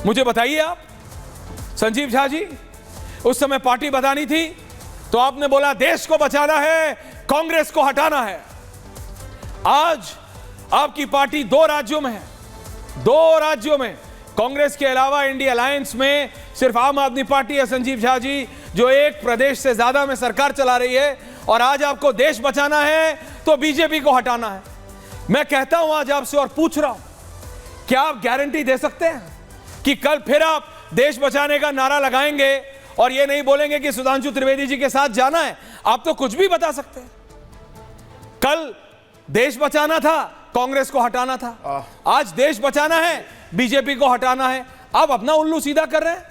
मुझे बताइए आप, संजीव झा जी, उस समय पार्टी बतानी थी तो आपने बोला देश को बचाना है, कांग्रेस को हटाना है। आज आपकी पार्टी 2 राज्यों में है, 2 राज्यों में कांग्रेस के अलावा इंडिया अलायंस में सिर्फ आम आदमी पार्टी है संजीव झा जी, जो 1 प्रदेश से ज्यादा में सरकार चला रही है। और आज आपको देश बचाना है तो बीजेपी को हटाना है। मैं कहता हूं आज आपसे और पूछ रहा हूं, क्या आप गारंटी दे सकते हैं कि कल फिर आप देश बचाने का नारा लगाएंगे और ये नहीं बोलेंगे कि सुधांशु त्रिवेदी जी के साथ जाना है? आप तो कुछ भी बता सकते हैं। कल देश बचाना था, कांग्रेस को हटाना था, आज देश बचाना है, बीजेपी को हटाना है। आप अपना उल्लू सीधा कर रहे हैं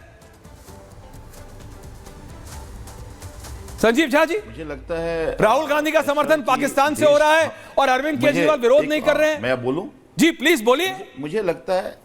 संजीव झा जी। मुझे लगता है राहुल गांधी का समर्थन पाकिस्तान से हो रहा है और अरविंद केजरीवाल विरोध नहीं कर रहे हैं। मैं बोलूं जी, प्लीज बोलिए। मुझे लगता है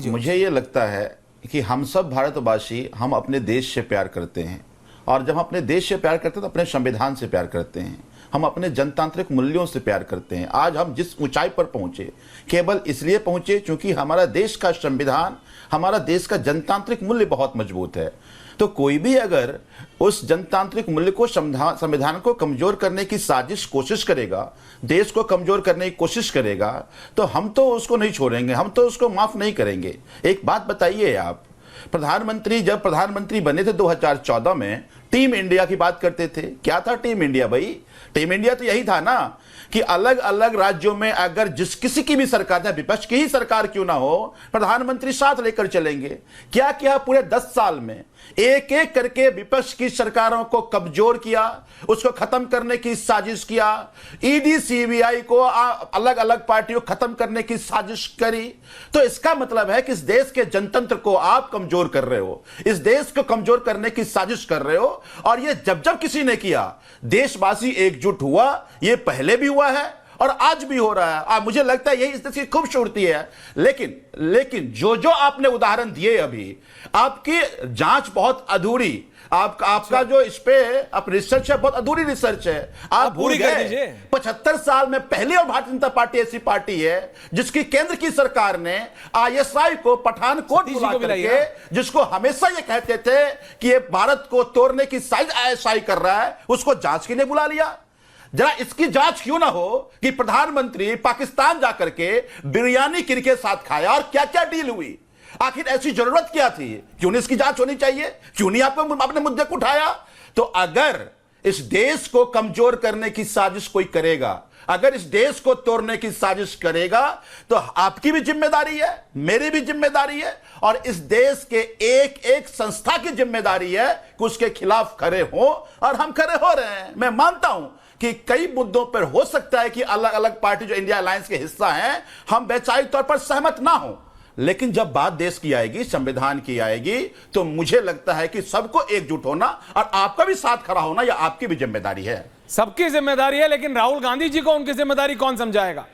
मुझे ये लगता है कि हम सब भारतवासी हम अपने देश से प्यार करते हैं, और जब हम अपने देश से प्यार करते हैं तो अपने संविधान से प्यार करते हैं, हम अपने जनतांत्रिक मूल्यों से प्यार करते हैं। आज हम जिस ऊंचाई पर पहुंचे केवल इसलिए पहुंचे क्योंकि हमारा देश का संविधान, हमारा देश का जनतांत्रिक मूल्य बहुत मजबूत है। तो कोई भी अगर उस जनतांत्रिक मूल्य को, संविधान को कमजोर करने की साजिश कोशिश करेगा, देश को कमजोर करने की कोशिश करेगा, तो हम तो उसको नहीं छोड़ेंगे, हम तो उसको माफ नहीं करेंगे। एक बात बताइए आप, प्रधानमंत्री जब प्रधानमंत्री बने थे 2014 में, टीम इंडिया की बात करते थे। क्या था टीम इंडिया भाई? टीम इंडिया तो यही था ना कि अलग अलग राज्यों में अगर किसी की भी सरकार, विपक्ष की ही सरकार क्यों ना हो, प्रधानमंत्री साथ लेकर चलेंगे। क्या किया पूरे 10 साल में? एक एक करके विपक्ष की सरकारों को कमजोर किया, उसको खत्म करने की साजिश किया। ईडी सीबीआई को अलग अलग पार्टियों को खत्म करने की साजिश करी। तो इसका मतलब है कि इस देश के जनतंत्र को आप कमजोर कर रहे हो, इस देश को कमजोर करने की साजिश कर रहे हो। और ये जब जब किसी ने किया, देशवासी एकजुट हुआ। ये पहले भी हुआ है और आज भी हो रहा है। मुझे लगता है यही इस देश की खूबसूरती है। लेकिन जो आपने उदाहरण दिए अभी, आपकी जांच बहुत अधूरी, आपका जो इस पे आप रिसर्च है बहुत अधूरी रिसर्च है। आप भूल गए 75 साल में पहली और भारतीय जनता पार्टी ऐसी पार्टी है जिसकी केंद्र की सरकार ने आईएसआई को पठानकोट बुला करके, जिसको हमेशा ये कहते थे कि ये भारत को तोड़ने की साजिश आईएसआई कर रहा है, उसको जांच के लिए बुला लिया। जरा इसकी जांच क्यों ना हो कि प्रधानमंत्री पाकिस्तान जाकर के बिरयानी किनके साथ खाया और क्या क्या डील हुई? आखिर ऐसी जरूरत क्या थी? क्यों नहीं इसकी जांच होनी चाहिए? क्यों नहीं आपने अपने मुद्दे को उठाया? तो अगर इस देश को कमजोर करने की साजिश कोई करेगा, अगर इस देश को तोड़ने की साजिश करेगा, तो आपकी भी जिम्मेदारी है, मेरी भी जिम्मेदारी है, और इस देश के एक एक संस्था की जिम्मेदारी है कि उसके खिलाफ खड़े हो। और हम खड़े हो रहे हैं। मैं मानता हूं कि कई मुद्दों पर हो सकता है कि अलग अलग पार्टी जो इंडिया अलायंस के हिस्सा हैं, हम वैचारिक तौर पर सहमत ना हो, लेकिन जब बात देश की आएगी, संविधान की आएगी, तो मुझे लगता है कि सबको एकजुट होना और आपका भी साथ खड़ा होना यह आपकी भी जिम्मेदारी है। सबकी जिम्मेदारी है, लेकिन राहुल गांधी जी को उनकी जिम्मेदारी कौन समझाएगा?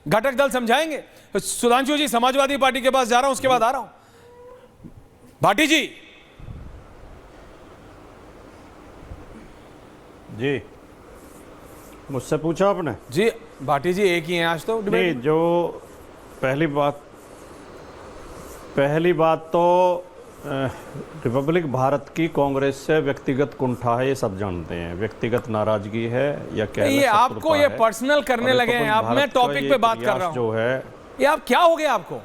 घटक दल समझाएंगे? सुधांशु जी, समाजवादी पार्टी के पास जा रहा हूं, उसके बाद आ रहा हूं। भाटी जी। जी, मुझसे पूछा आपने? जी भाटी जी, एक ही हैं आज तो नहीं, जो पहली बात तो रिपब्लिक भारत की कांग्रेस से व्यक्तिगत कुंठा है, ये सब जानते हैं। व्यक्तिगत नाराजगी है या क्या, ये आपको ये पर्सनल करने लगे हैं आप। मैं टॉपिक पे बात कर रहा हूं जो है। ये आप क्या हो गया आपको?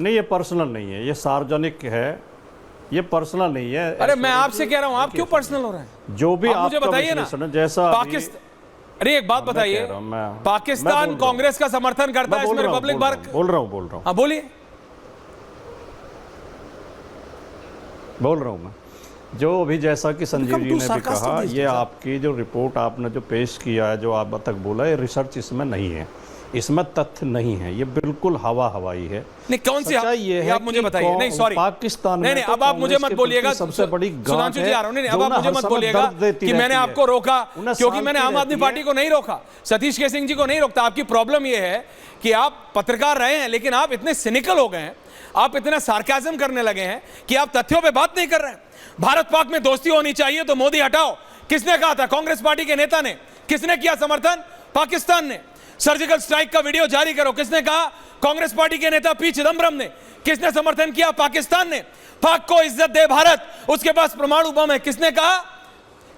नहीं, ये पर्सनल नहीं है, ये सार्वजनिक है, ये पर्सनल नहीं है। अरे मैं आपसे कह रहा हूं, आप क्यों पर्सनल हो रहे हैं? जो भी आप मुझे बताइए ना, जैसा पाकिस्तान, अरे एक बात बताइए, पाकिस्तान कांग्रेस का समर्थन करता है, इसमें रिपब्लिक भारत। बोल रहा हूं हाँ बोलिए। बोल रहा हूं मैं, जो अभी जैसा कि संजीव जी ने भी कहा, ये आपकी जो रिपोर्ट आपने जो पेश किया है, जो आप तक बोला, ये रिसर्च इसमें नहीं है, इसमें तथ्य नहीं है, ये बिल्कुल हवाई है। नहीं, कौन सी ये है? आप मुझे बताइए। नहीं सॉरी, पाकिस्तान में नहीं, अब आप मुझे मत बोलिएगा, सबसे बड़ी सुधांशु जी आ रहा हूं। नहीं, अब आप मुझे मत बोलिएगा कि मैंने आपको रोका, क्योंकि मैंने आम आदमी पार्टी को नहीं रोका, सतीश के सिंह जी को नहीं रोकता। आपकी प्रॉब्लम ये है कि आप पत्रकार रहे हैं, लेकिन आप इतने सिनिकल हो गए हैं, आप इतना सार्काज्म करने लगे हैं कि आप तथ्यों पे बात नहीं कर रहे हैं। भारत पाक में दोस्ती होनी चाहिए तो मोदी हटाओ, किसने कहा था? कांग्रेस पार्टी के नेता ने। किसने किया समर्थन? पाकिस्तान ने। सर्जिकल स्ट्राइक का वीडियो जारी करो, किसने कहा? कांग्रेस पार्टी के नेता पी चिदंबरम ने, किसने समर्थन किया? पाकिस्तान ने। पाक को इज्जत दे भारत, उसके पास परमाणु बम है, किसने कहा?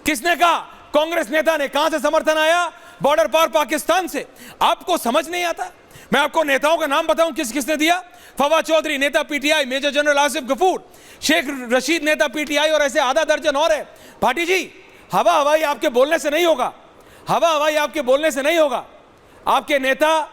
किसने कहा? कांग्रेस नेता ने। कहां से समर्थन आया? बॉर्डर पार पाकिस्तान से। आपको समझ नहीं आता? मैं आपको नेताओं का नाम बताऊं किस किसने दिया। फवाद चौधरी नेता पीटीआई, मेजर जनरल आसिफ गफूर, शेख रशीद नेता पीटीआई, और ऐसे आधा दर्जन और है। भाटी जी, हवा हवाई आपके बोलने से नहीं होगा, हवा हवाई आपके बोलने से नहीं होगा। आपके नेता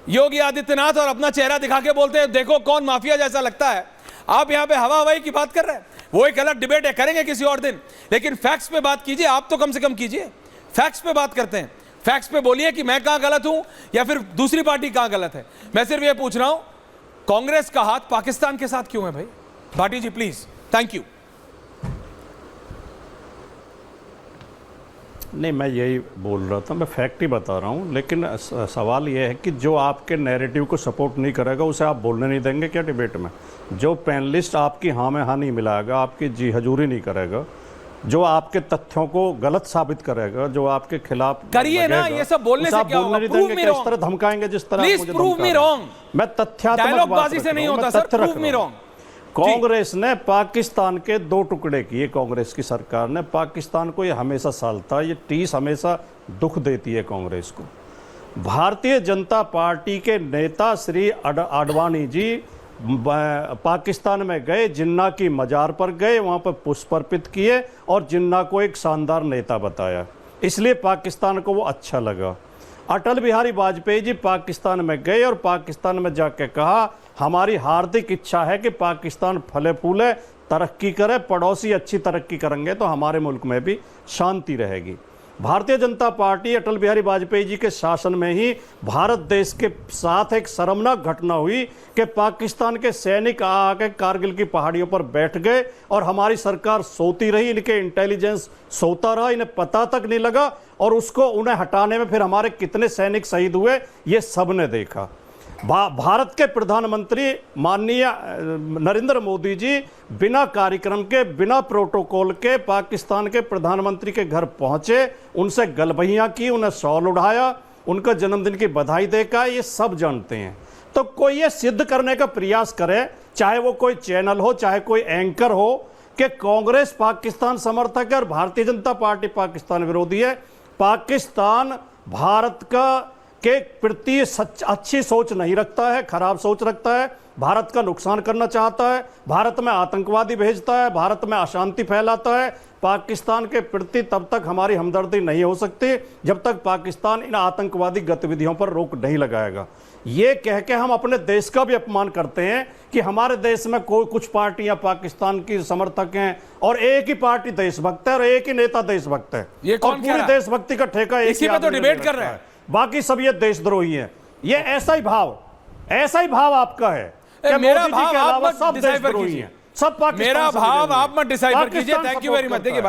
योगी आदित्यनाथ और अपना चेहरा दिखा के बोलते हैं देखो कौन माफिया जैसा लगता है। आप यहां पे हवा हवाई की बात कर रहे हैं, वो एक अलग डिबेट है, करेंगे किसी और दिन, लेकिन फैक्ट्स पे बात कीजिए। आप तो कम से कम कीजिए, फैक्ट्स पे बात करते हैं, फैक्ट्स पे बोलिए कि मैं कहां गलत हूं या फिर दूसरी पार्टी कहां गलत है। मैं सिर्फ ये पूछ रहा हूं, कांग्रेस का हाथ पाकिस्तान के साथ क्यों है भाई? भाटी जी प्लीज। Thank you. नहीं, मैं यही बोल रहा था, मैं फैक्ट ही बता रहा हूँ। लेकिन सवाल यह है कि जो आपके नैरेटिव को सपोर्ट नहीं करेगा उसे आप बोलने नहीं देंगे क्या डिबेट में? जो पैनलिस्ट आपकी हाँ में हाँ नहीं मिलाएगा, आपकी जी हजूरी नहीं करेगा, जो आपके तथ्यों को गलत साबित करेगा, जो आपके खिलाफ करिए ना, ये सब बोलने से क्या होगा? Prove me wrong. इस तरह धमकाएंगे जिस तरह प्लीज प्रूव मी रॉन्ग। मैं तथ्यात्मक बाजी से नहीं होता sir, prove me wrong. Congress ने पाकिस्तान के 2 टुकड़े किए, कांग्रेस की सरकार ने। पाकिस्तान को ये हमेशा सालता, ये टीस हमेशा दुख देती है कांग्रेस को। भारतीय जनता पार्टी के नेता श्री आडवाणी जी पाकिस्तान में गए, जिन्ना की मजार पर गए, वहां पर पुष्प अर्पित किए और जिन्ना को एक शानदार नेता बताया, इसलिए पाकिस्तान को वो अच्छा लगा। अटल बिहारी वाजपेयी जी पाकिस्तान में गए और पाकिस्तान में जाके कहा हमारी हार्दिक इच्छा है कि पाकिस्तान फले फूले, तरक्की करे, पड़ोसी अच्छी तरक्की करेंगे तो हमारे मुल्क में भी शांति रहेगी। भारतीय जनता पार्टी अटल बिहारी वाजपेयी जी के शासन में ही भारत देश के साथ एक शर्मनाक घटना हुई कि पाकिस्तान के सैनिक आके कारगिल की पहाड़ियों पर बैठ गए और हमारी सरकार सोती रही, इनके इंटेलिजेंस सोता रहा, इन्हें पता तक नहीं लगा, और उसको उन्हें हटाने में फिर हमारे कितने सैनिक शहीद हुए ये सब ने देखा। भारत के प्रधानमंत्री माननीय नरेंद्र मोदी जी बिना कार्यक्रम के, बिना प्रोटोकॉल के पाकिस्तान के प्रधानमंत्री के घर पहुंचे, उनसे गलबहियां की, उन्हें शॉल उड़ाया, उनका जन्मदिन की बधाई देकर, ये सब जानते हैं। तो कोई ये सिद्ध करने का प्रयास करे, चाहे वो कोई चैनल हो, चाहे कोई एंकर हो, कि कांग्रेस पाकिस्तान समर्थक है और भारतीय जनता पार्टी पाकिस्तान विरोधी है। पाकिस्तान भारत का के प्रति अच्छी सोच नहीं रखता है, खराब सोच रखता है, भारत का नुकसान करना चाहता है, भारत में आतंकवादी भेजता है, भारत में अशांति फैलाता है। पाकिस्तान के प्रति तब तक हमारी हमदर्दी नहीं हो सकती जब तक पाकिस्तान इन आतंकवादी गतिविधियों पर रोक नहीं लगाएगा। ये कह के हम अपने देश का भी अपमान करते हैं कि हमारे देश में कोई कुछ पार्टियां पाकिस्तान की समर्थक हैं और एक ही पार्टी देशभक्त है और एक ही नेता देशभक्त है। ये कौन पूरी देशभक्ति का ठेका इसी पे तो डिबेट कर रहे हैं, बाकी सब ये देशद्रोही हैं। ये ऐसा ही भाव आपका है कि मेरा मोदी जी के भाव अलावा आप सब मत डिसाइफर देशद्रोही कीजिए, हैं, सब पाकिस्तान मेरा से भाव जुड़े हुए आप मत डिसाइफर कीजिए। Pakistan thank you very support much. देखिए करता है।